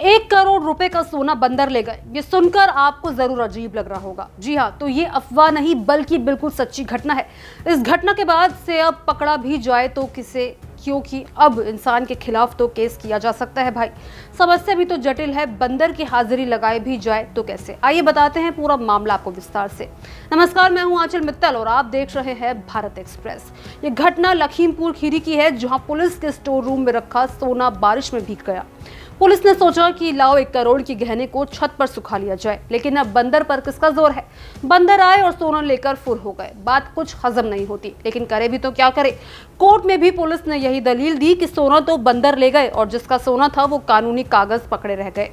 1 करोड़ रुपए का सोना बंदर ले गए। ये सुनकर आपको जरूर अजीब लग रहा होगा। जी हाँ, तो ये अफवाह नहीं बल्कि बिल्कुल सच्ची घटना है। इस घटना के बाद से अब पकड़ा भी जाए तो किसे, क्योंकि अब इंसान के खिलाफ तो केस किया जा सकता है भाई। समस्या भी तो जटिल है, बंदर की हाजिरी लगाई भी जाए तो कैसे। आइए बताते हैं पूरा मामला आपको विस्तार से। नमस्कार, मैं हूं आंचल मित्तल और आप देख रहे हैं भारत एक्सप्रेस। ये घटना लखीमपुर खीरी की है, जहां पुलिस के स्टोर रूम में रखा सोना बारिश में भीग गया। पुलिस ने सोचा कि लाओ 1 करोड़ के गहने को छत पर सुखा लिया जाए, लेकिन अब बंदर पर किसका जोर है। बंदर आए और सोना लेकर फुर हो गए। बात कुछ हजम नहीं होती, लेकिन करे भी तो क्या करे। कोर्ट में भी पुलिस ने यही दलील दी कि सोना तो बंदर ले गए और जिसका सोना था वो कानूनी कागज पकड़े रह गए।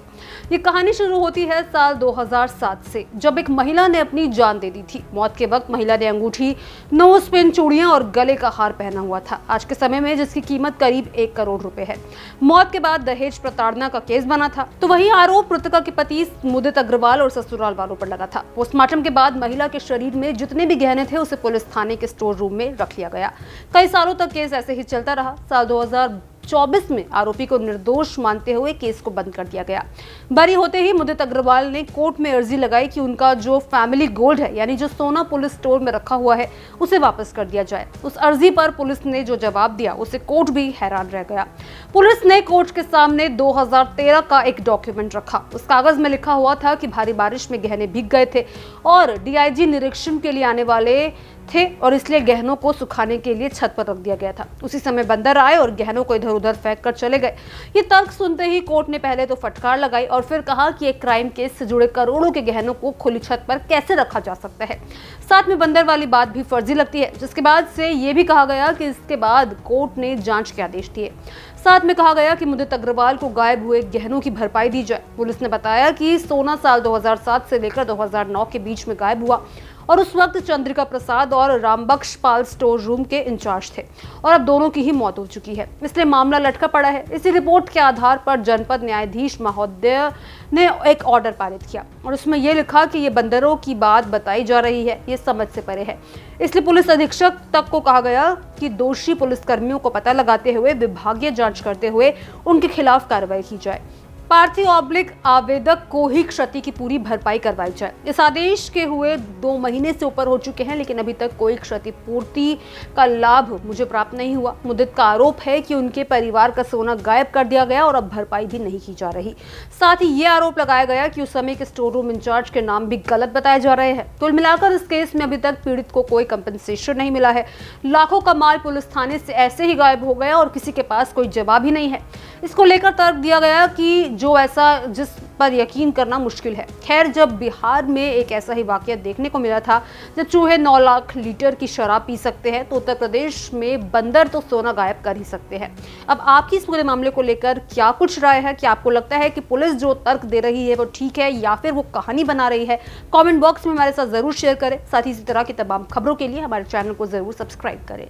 ये कहानी शुरू होती है साल 2007 से, जब एक महिला ने अपनी जान दे दी थी। मौत के वक्त महिला ने अंगूठी, नोज पिन, चूड़ियां और गले का हार पहना हुआ था, आज के समय में जिसकी कीमत करीब 1 करोड़ रुपए है। मौत के बाद दहेज प्रताड़ना का केस बना था, तो वही आरोप मृतका के पति मुदित अग्रवाल और ससुराल वालों पर लगा था। पोस्टमार्टम के बाद महिला के शरीर में जितने भी गहने थे उसे पुलिस थाने के स्टोर रूम में रख लिया गया। कई सालों तक केस ऐसे ही चलता रहा। साल 2024 में आरोपी को निर्दोष मानते हुए केस को बंद कर दिया गया। बरी होते ही मुदित अग्रवाल ने कोर्ट में अर्जी लगाई कि उनका जो फैमिली गोल्ड है, यानी जो सोना पुलिस स्टोर में रखा हुआ है, उसे वापस कर दिया जाए। उस अर्जी पर पुलिस ने जो जवाब दिया उसे कोर्ट भी हैरान रह गया। पुलिस ने कोर्ट के सामने 2013 का एक डॉक्यूमेंट रखा। उस कागज में लिखा हुआ था कि भारी बारिश में गहने भीग गए थे और डीआईजी निरीक्षण के लिए आने वाले थे और इसलिए गहनों को सुखाने के लिए छत पर रख दिया गया था। उसी समय बंदर आए और गहनों को इधर उधर फेंक कर चले गए। ये तर्क सुनते ही कोर्ट ने पहले तो फटकार लगाई और फिर कहा कि एक क्राइम केस से जुड़े करोड़ों के गहनों को खुली छत पर कैसे रखा जा सकता है। साथ में बंदर वाली बात भी फर्जी लगती है, जिसके बाद से ये भी कहा गया कि इसके बाद कोर्ट ने जांच के आदेश दिए। साथ में कहा गया कि मुदित अग्रवाल को गायब हुए गहनों की भरपाई दी जाए। पुलिस ने बताया कि सोना साल 2007 से लेकर 2009 के बीच में गायब हुआ और उस वक्त चंद्रिका प्रसाद और रामबख्श पाल स्टोर रूम के इंचार्ज थे और अब दोनों की ही मौत हो चुकी है, इसलिए मामला लटका पड़ा है। इसी रिपोर्ट के आधार पर जनपद न्यायाधीश महोदय ने एक ऑर्डर पारित किया और उसमें यह लिखा कि ये बंदरों की बात बताई जा रही है, ये समझ से परे है। इसलिए पुलिस अधीक्षक तक को कहा गया कि दोषी पुलिसकर्मियों को पता लगाते हुए विभागीय जांच करते हुए उनके खिलाफ कार्रवाई की जाए। प्रार्थी आवेदक को ही क्षति की पूरी भरपाई करवाई जाए। इस आदेश के हुए 2 महीने से ऊपर हो चुके हैं, लेकिन अभी तक कोई क्षतिपूर्ति का लाभ मुझे प्राप्त नहीं हुआ। मुद्दित का आरोप है कि उनके परिवार का सोना गायब कर दिया गया और अब भरपाई भी नहीं की जा रही। साथ ही ये आरोप लगाया गया कि उस समय के स्टोर रूम इंचार्ज के नाम भी गलत बताए जा रहे हैं। कुल मिलाकर इस केस में अभी तक पीड़ित को कोई कंपनसेशन नहीं मिला है। लाखों का माल पुलिस थाने से ऐसे ही गायब हो गया और किसी के पास कोई जवाब ही नहीं है। इसको लेकर तर्क दिया गया कि जो ऐसा जिस पर यकीन करना मुश्किल है। खैर, जब बिहार में एक ऐसा ही वाकया देखने को मिला था जब चूहे 9 लाख लीटर की शराब पी सकते हैं, तो उत्तर प्रदेश में बंदर तो सोना गायब कर ही सकते हैं। अब आपकी इस पूरे मामले को लेकर क्या कुछ राय है? क्या आपको लगता है कि पुलिस जो तर्क दे रही है वो ठीक है या फिर वो कहानी बना रही है? कमेंट बॉक्स में हमारे साथ जरूर शेयर करें। साथ ही इसी तरह की तमाम खबरों के लिए हमारे चैनल को जरूर सब्सक्राइब करें।